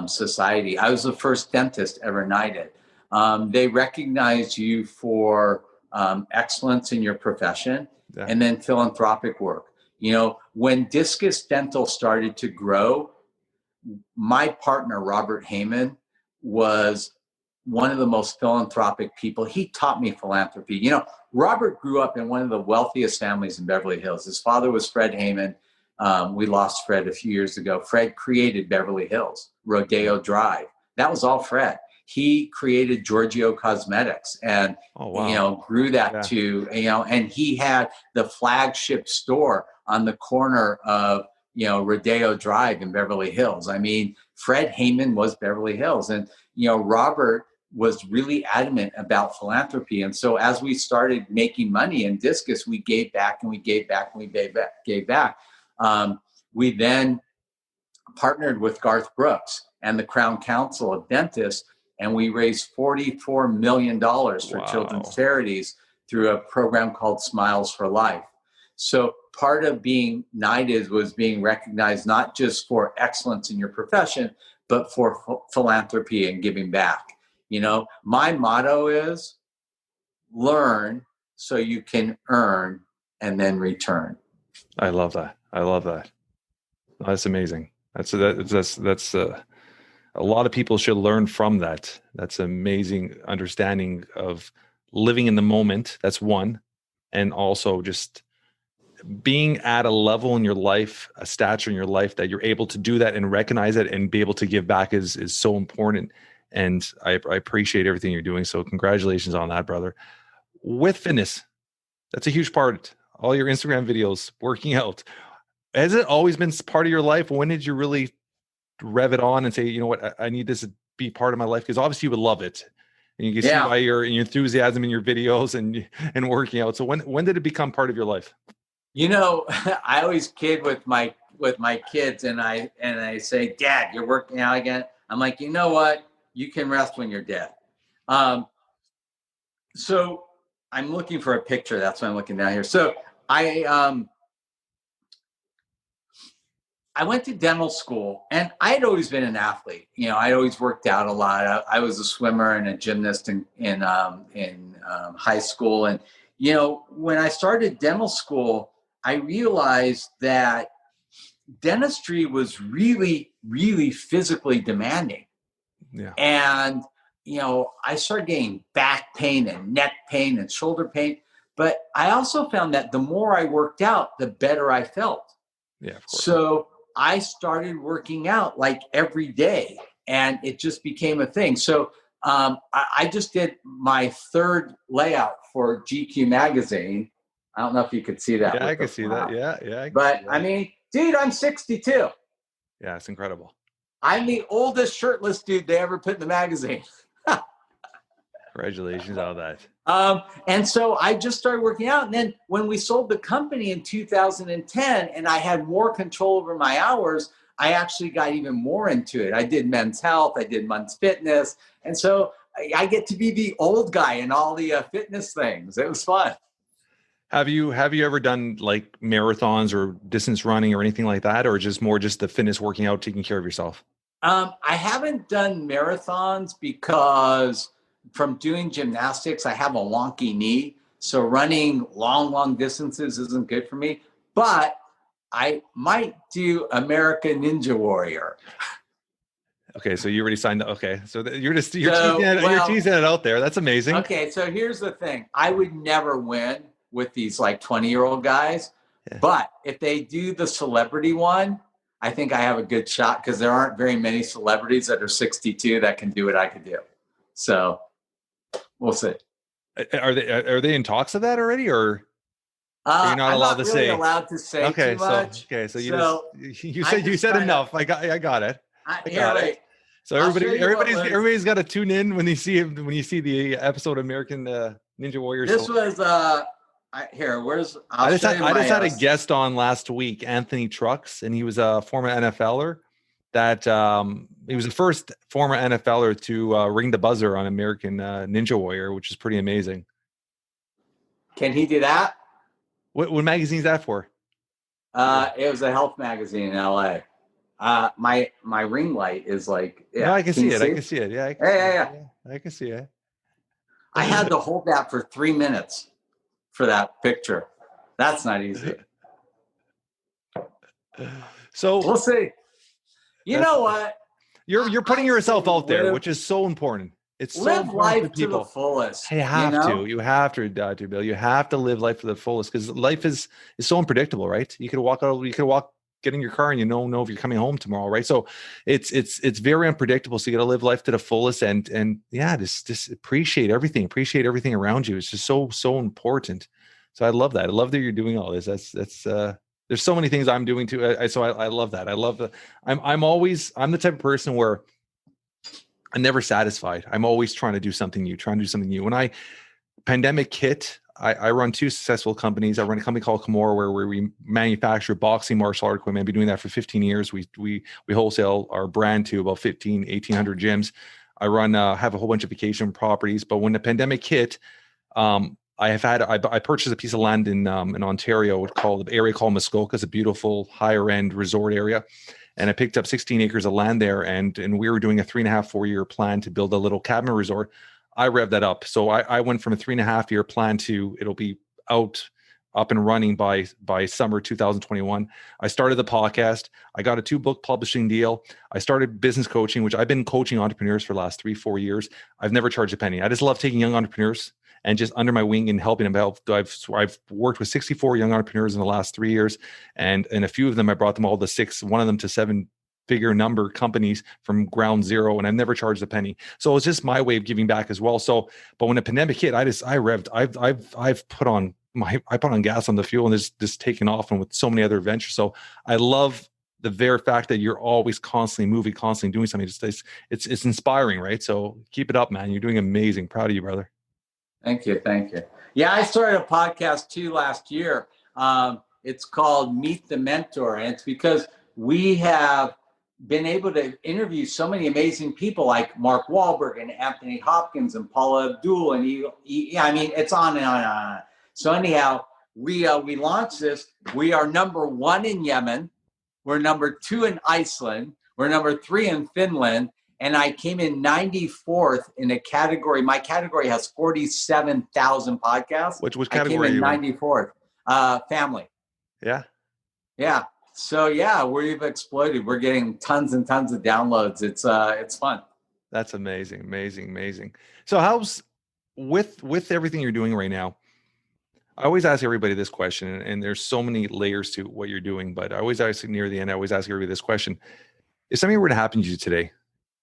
society. I was the first dentist ever knighted. They recognize you for excellence in your profession and then philanthropic work. When Discus Dental started to grow, my partner, Robert Heyman, was one of the most philanthropic people. He taught me philanthropy. Robert grew up in one of the wealthiest families in Beverly Hills. His father was Fred Heyman. We lost Fred a few years ago. Fred created Beverly Hills, Rodeo Drive. That was all Fred. he created Giorgio Cosmetics and, Oh, wow. you know, grew that to, you know, and he had the flagship store on the corner of, you know, Rodeo Drive in Beverly Hills. I mean, Fred Heyman was Beverly Hills, and, you know, Robert was really adamant about philanthropy. And so as we started making money in Discus, we gave back and we gave back and we gave back. We then partnered with Garth Brooks and the Crown Council of Dentists, and we raised $44 million for children's charities through a program called Smiles for Life. So part of being knighted was being recognized not just for excellence in your profession, but for philanthropy and giving back. You know, my motto is learn so you can earn and then return. I love that. I love that. That's amazing. That's a lot of people should learn from that. That's amazing understanding of living in the moment. That's one. And also just being at a level in your life, a stature in your life that you're able to do that and recognize it and be able to give back is so important. And I appreciate everything you're doing. So congratulations on that, brother. With fitness, that's a huge part. All your Instagram videos, working out. Has it always been part of your life? When did you really rev it on and say, you know what, I need this to be part of my life? Because obviously you would love it. And you can see by your enthusiasm in your videos and working out. So when did it become part of your life? You know, I always kid with my kids and I say, Dad, you're working out again. I'm like, you know what? You can rest when you're dead. So I'm looking for a picture. That's why I'm looking down here. So I went to dental school, and I had always been an athlete. You know, I always worked out a lot. I was a swimmer and a gymnast in high school. And, you know, when I started dental school, I realized that dentistry was really, really physically demanding. Yeah. And, you know, I started getting back pain and neck pain and shoulder pain. But I also found that the more I worked out, the better I felt. Yeah, of course. So I started working out like every day, and it just became a thing. So I just did my third layout for GQ magazine. I don't know if you could see that. Yeah, I can see that. Yeah. But I mean, dude, I'm 62. Yeah, it's incredible. I'm the oldest shirtless dude they ever put in the magazine. Congratulations on that. And so I just started working out. And then when we sold the company in 2010 and I had more control over my hours, I actually got even more into it. I did men's health. I did men's fitness. And so I get to be the old guy in all the fitness things. It was fun. Have you ever done like marathons or distance running or anything like that? Or just the fitness, working out, taking care of yourself? I haven't done marathons because from doing gymnastics, I have a wonky knee. So running long distances isn't good for me. But I might do American Ninja Warrior. Okay, so you already signed up. Okay, so you're teasing it out there. That's amazing. Okay, so here's the thing. I would never win with these like 20-year-old guys. Yeah. But if they do the celebrity one, I think I have a good shot because there aren't very many celebrities that are 62 that can do what I could do. So we'll see. Are they in talks of that already, or are you not allowed to say? I'm not really allowed to say too much. So you said enough. I got it. I got it. So everybody's got to tune in when you see the episode of American Ninja Warrior. This was I just had a guest on last week, Anthony Trucks, and he was a former NFLer. That he was the first former NFLer to ring the buzzer on American Ninja Warrior, which is pretty amazing. Can he do that? What magazine is that for? It was a health magazine in LA. My ring light is like, yeah, I can see it. I can see it. Yeah. I can see it. I had to hold that for 3 minutes for that picture. That's not easy. So we'll see. You know what? You're putting yourself out there, which is so important. It's so live life to the fullest. You have to, Bill. You have to live life to the fullest because life is so unpredictable, right? You could walk get in your car and you don't know if you're coming home tomorrow, right? So it's very unpredictable. So you got to live life to the fullest, and yeah, just appreciate everything around you. It's just so important. So I love that. I love that you're doing all this. That's there's so many things I'm doing too. I love that. I love the. I'm the type of person where I'm never satisfied. I'm always trying to do something new. When pandemic hit, I run two successful companies. I run a company called Kimura where we manufacture boxing martial art equipment. I've been doing that for 15 years. We wholesale our brand to about 1,800 gyms. I run have a whole bunch of vacation properties. But when the pandemic hit, I purchased a piece of land in Ontario called the area called Muskoka. It's a beautiful higher end resort area. And I picked up 16 acres of land there, and we were doing a 3.5-4 year plan to build a little cabin resort. I revved that up. So I went from a 3.5 year plan to it'll be up and running by summer 2021. I started the podcast. I got a 2-book publishing deal. I started business coaching, which I've been coaching entrepreneurs for the last 3-4 years. I've never charged a penny. I just love taking young entrepreneurs and just under my wing and helping them out. I've worked with 64 young entrepreneurs in the last 3 years, and a few of them I brought them all to one of them to 7-figure number companies from ground zero, and I've never charged a penny. So it's just my way of giving back as well. So, but when the pandemic hit, I revved. I've put on gas on the fuel, and it's just taken off, and with so many other adventures. So I love the very fact that you're always constantly moving, constantly doing something. It's inspiring, right? So keep it up, man. You're doing amazing. Proud of you, brother. Thank you. Yeah, I started a podcast too last year. It's called Meet the Mentor, and it's because we have been able to interview so many amazing people like Mark Wahlberg and Anthony Hopkins and Paula Abdul, and it's on and on and on. So anyhow, we launched this. We are number 1 in Yemen. We're number 2 in Iceland. We're number 3 in Finland. And I came in 94th in a category. My category has 47,000 podcasts. Which category? I came in 94th. Family. Yeah. Yeah. So yeah, we've exploded. We're getting tons and tons of downloads. It's fun. That's amazing. So how's with everything you're doing right now? I always ask everybody this question, and there's so many layers to what you're doing, but I always ask near the end, I always ask everybody this question. If something were to happen to you today,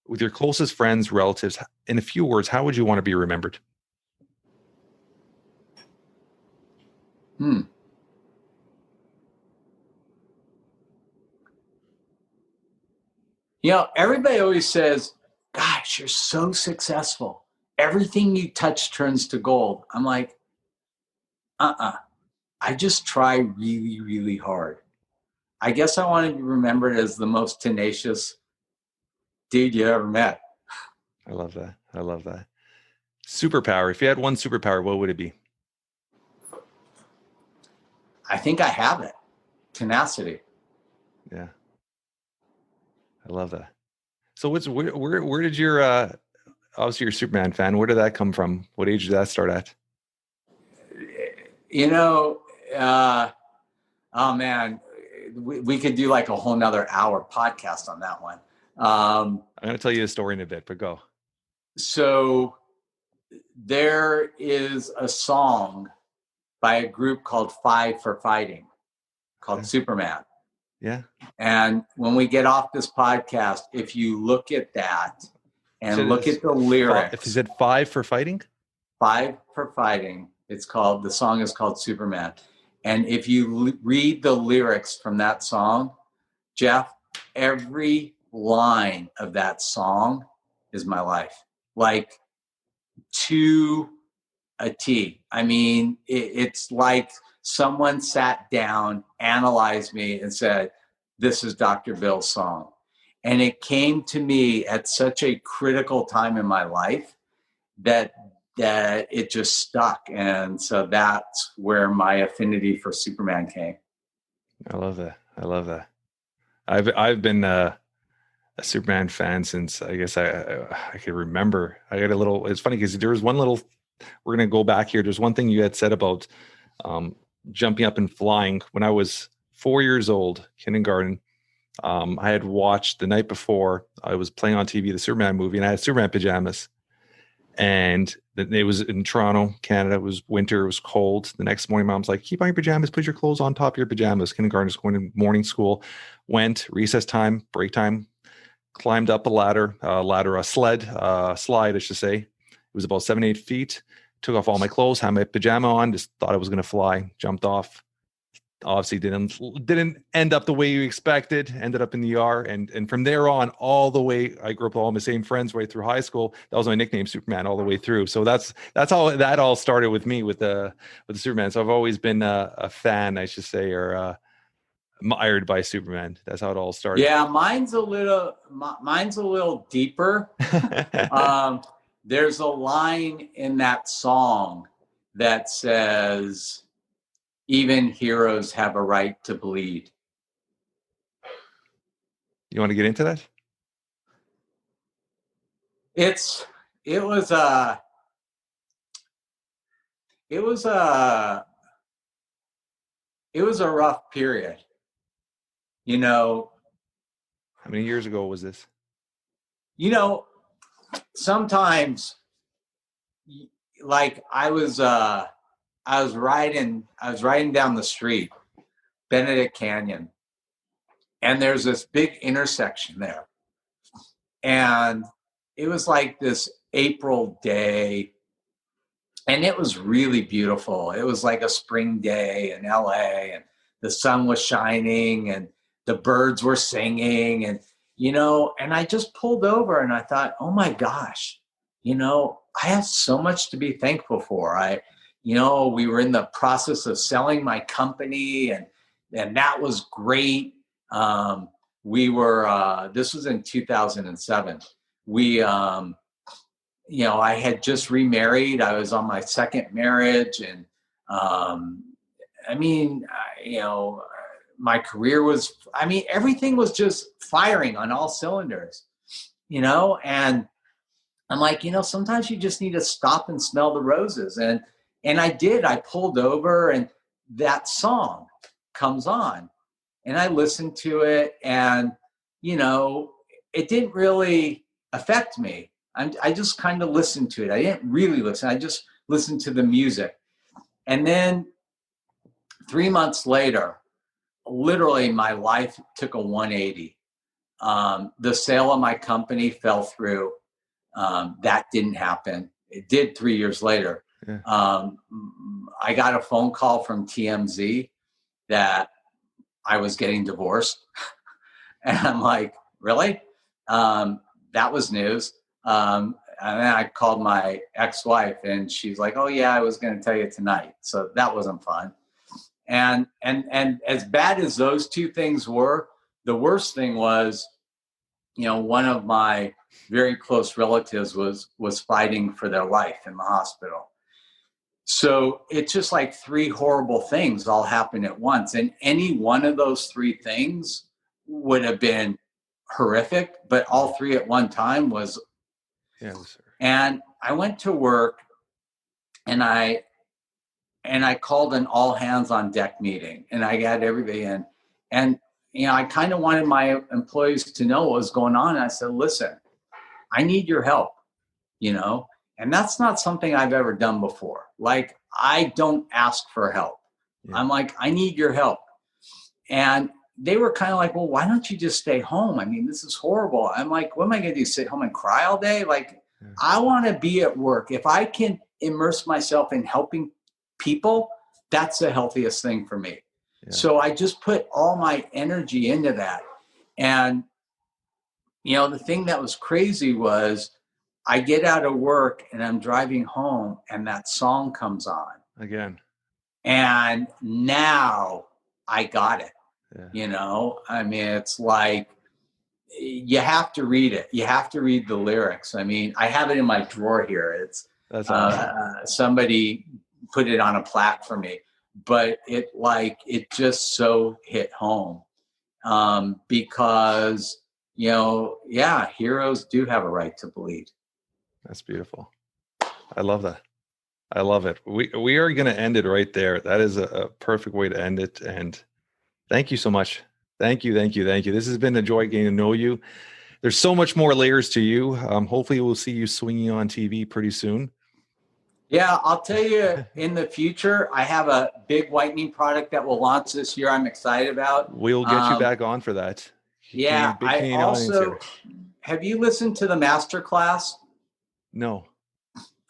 with your closest friends, relatives, in a few words, how would you want to be remembered? Everybody always says, gosh, you're so successful. Everything you touch turns to gold. I'm like, I just try really, really hard. I guess I want to be remembered as the most tenacious dude you ever met. I love that. Superpower. If you had one superpower, what would it be? I think I have it. Tenacity. Yeah. I love that. So where did your, obviously you're a Superman fan. Where did that come from? What age did that start at? Oh man, we could do like a whole nother hour podcast on that one. I'm going to tell you a story in a bit, but go. So there is a song by a group called Five for Fighting called Superman. Yeah. And when we get off this podcast, if you look at that and look at the lyrics. Is it 5 for Fighting? 5 for Fighting. The song is called Superman. And if you read the lyrics from that song, Jeff, every line of that song is my life. Like to a T. I mean, it's like someone sat down, analyzed me, and said, this is Dr. Bill's song. And it came to me at such a critical time in my life that it just stuck. And so that's where my affinity for Superman came. I love that. I've been a Superman fan since, I guess I can remember. I got a little, it's funny because there was one little, we're going to go back here. There's one thing you had said about jumping up and flying. When I was 4 years old, kindergarten, I had watched the night before, I was playing on TV, the Superman movie, and I had Superman pajamas. And it was in Toronto, Canada. It was winter. It was cold. The next morning, mom's like, keep on your pajamas. Put your clothes on top of your pajamas. Kindergarten is going to morning school. Went, recess time, break time, climbed up a slide, I should say. It was about 7-8 feet. Took off all my clothes, had my pajama on, just thought I was going to fly, jumped off. Obviously didn't end up the way you expected, ended up in the ER. And from there on, all the way, I grew up with all my same friends right through high school. That was my nickname, Superman, all the way through. So that's how that all started with me with the Superman. So I've always been a fan, I should say, or admired by Superman. That's how it all started. Yeah, mine's a little deeper. There's a line in that song that says, even heroes have a right to bleed. You want to get into that? It was a rough period. You know, how many years ago was this? You know, sometimes, like I was riding down the street, Benedict Canyon, and there's this big intersection there. And it was like this April day, and it was really beautiful. It was like a spring day in LA, and the sun was shining and the birds were singing, and and I just pulled over and I thought, oh my gosh, I have so much to be thankful for. We were in the process of selling my company, and that was great. This was in 2007. I had just remarried. I was on my second marriage, and my career was, everything was just firing on all cylinders, and I'm like, sometimes you just need to stop and smell the roses. And I did. I pulled over and that song comes on and I listened to it, and, it didn't really affect me. I just kind of listened to it. I didn't really listen. I just listened to the music. And then 3 months later, literally my life took a 180. The sale of my company fell through. That didn't happen. It did 3 years later. Yeah. I got a phone call from TMZ that I was getting divorced. And I'm like, really? That was news. And then I called my ex-wife and she's like, oh yeah, I was going to tell you tonight. So that wasn't fun. And as bad as those two things were, the worst thing was, one of my very close relatives was fighting for their life in the hospital. So it's just like three horrible things all happened at once. And any one of those three things would have been horrific, but all three at one time was. Yeah, sir. And I went to work and I called an all hands on deck meeting, and I got everybody in. And, I kind of wanted my employees to know what was going on. And I said, listen, I need your help, and that's not something I've ever done before. Like, I don't ask for help. Yeah. I'm like, I need your help. And they were kind of like, well, why don't you just stay home? This is horrible. I'm like, what am I going to do? Sit home and cry all day? Like, yeah. I want to be at work. If I can immerse myself in helping people, that's the healthiest thing for me. Yeah. So I just put all my energy into that. And, the thing that was crazy was I get out of work and I'm driving home and that song comes on again. And now I got it. Yeah. It's like, you have to read it. You have to read the lyrics. I have it in my drawer here. That's awesome. Somebody put it on a plaque for me, but it just so hit home. Because, heroes do have a right to bleed. That's beautiful. I love that. I love it. We are going to end it right there. That is a perfect way to end it. And thank you so much. Thank you. This has been a joy getting to know you. there's so much more layers to you. Hopefully we'll see you swinging on TV pretty soon. Yeah, I'll tell you, in the future, I have a big whitening product that will launch this year. I'm excited about. We'll get you back on for that. Yeah, I also, have you listened to the masterclass? No.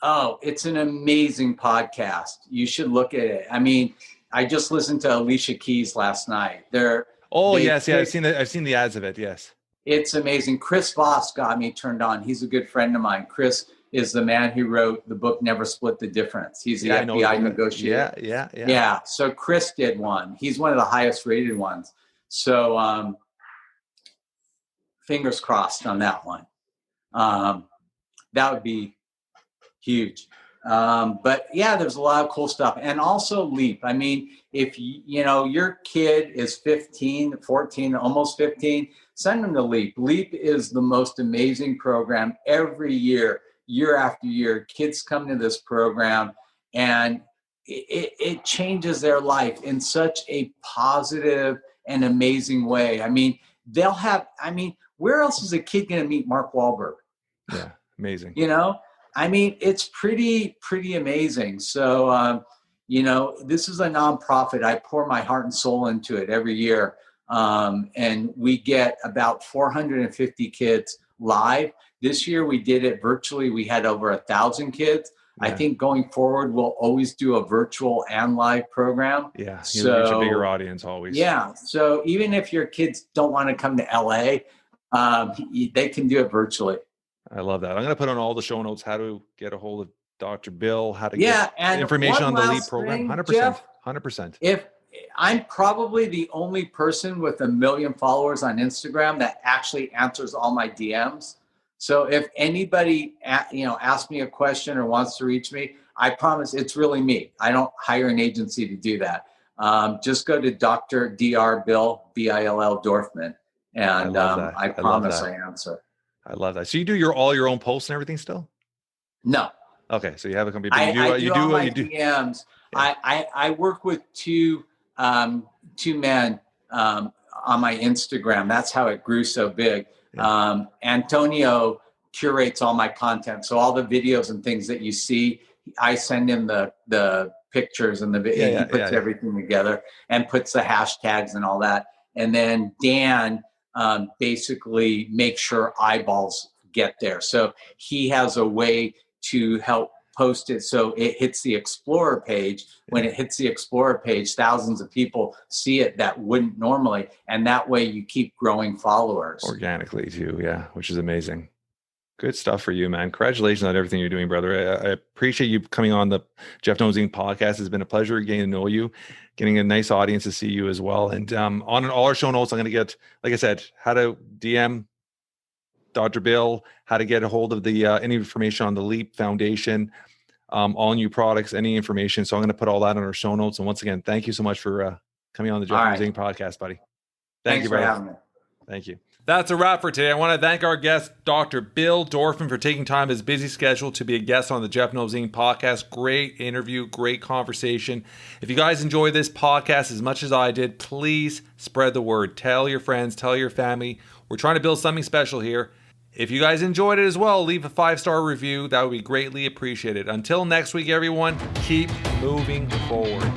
Oh, it's an amazing podcast. You should look at it. I mean, I just listened to Alicia Keys last night. Yes, I've seen the ads of it. Yes, it's amazing. Chris Voss got me turned on. He's a good friend of mine. Chris is the man who wrote the book Never Split the Difference. He's the FBI negotiator. Yeah. So Chris did one. He's one of the highest rated ones. So fingers crossed on that one. That would be huge. But yeah, there's a lot of cool stuff. And also Leap. I mean, if your kid is 15, 14, almost 15, send them to Leap. Leap is the most amazing program every year after year. Kids come to this program and it changes their life in such a positive and amazing way. I mean, where else is a kid going to meet Mark Wahlberg? Yeah, amazing. I mean, it's pretty amazing. So, this is a nonprofit. I pour my heart and soul into it every year. And we get about 450 kids live. This year we did it virtually. We had over 1,000 kids. Yeah. I think going forward, we'll always do a virtual and live program. Yeah, you reach a bigger audience always. Yeah, so even if your kids don't want to come to LA, they can do it virtually. I love that. I'm going to put on all the show notes how to get a hold of Dr. Bill, how to get information on the LEAP program. 100%. Jeff, 100%. If I'm probably the only person with 1 million followers on Instagram that actually answers all my DMs. So if anybody, asks me a question or wants to reach me, I promise it's really me. I don't hire an agency to do that. Just go to Dr. Bill, Bill Dorfman, and I promise I answer. I love that. So you do all your own posts and everything still? No. Okay, so you have a company. I do DMs. Yeah. I work with two men on my Instagram. That's how it grew so big. Yeah. Antonio curates all my content. So all the videos and things that you see, I send him the pictures and the video. He puts everything together and puts the hashtags and all that. And then Dan basically makes sure eyeballs get there. So he has a way to help post it so it hits the Explorer page. When it hits the Explorer page, thousands of people see it that wouldn't normally, and that way you keep growing followers organically too. Yeah, which is amazing. Good stuff for you, man. Congratulations on everything you're doing, brother. I appreciate you coming on the Jeff Knows Inc. podcast. It's been a pleasure getting to know you, getting a nice audience to see you as well. And on all our show notes, I'm going to get, like I said, how to DM Dr. Bill, how to get a hold of the any information on the LEAP Foundation, all new products, any information. So I'm going to put all that on our show notes. And once again, thank you so much for coming on the Jeff Knows Inc. podcast, buddy. Thanks you, brother. For having me. Thank you. That's a wrap for today. I want to thank our guest, Dr. Bill Dorfman, for taking time out of his busy schedule to be a guest on the Jeff Knows Inc. podcast. Great interview, great conversation. If you guys enjoy this podcast as much as I did, please spread the word. Tell your friends, tell your family. We're trying to build something special here. If you guys enjoyed it as well, leave a 5-star review. That would be greatly appreciated. Until next week, everyone, keep moving forward.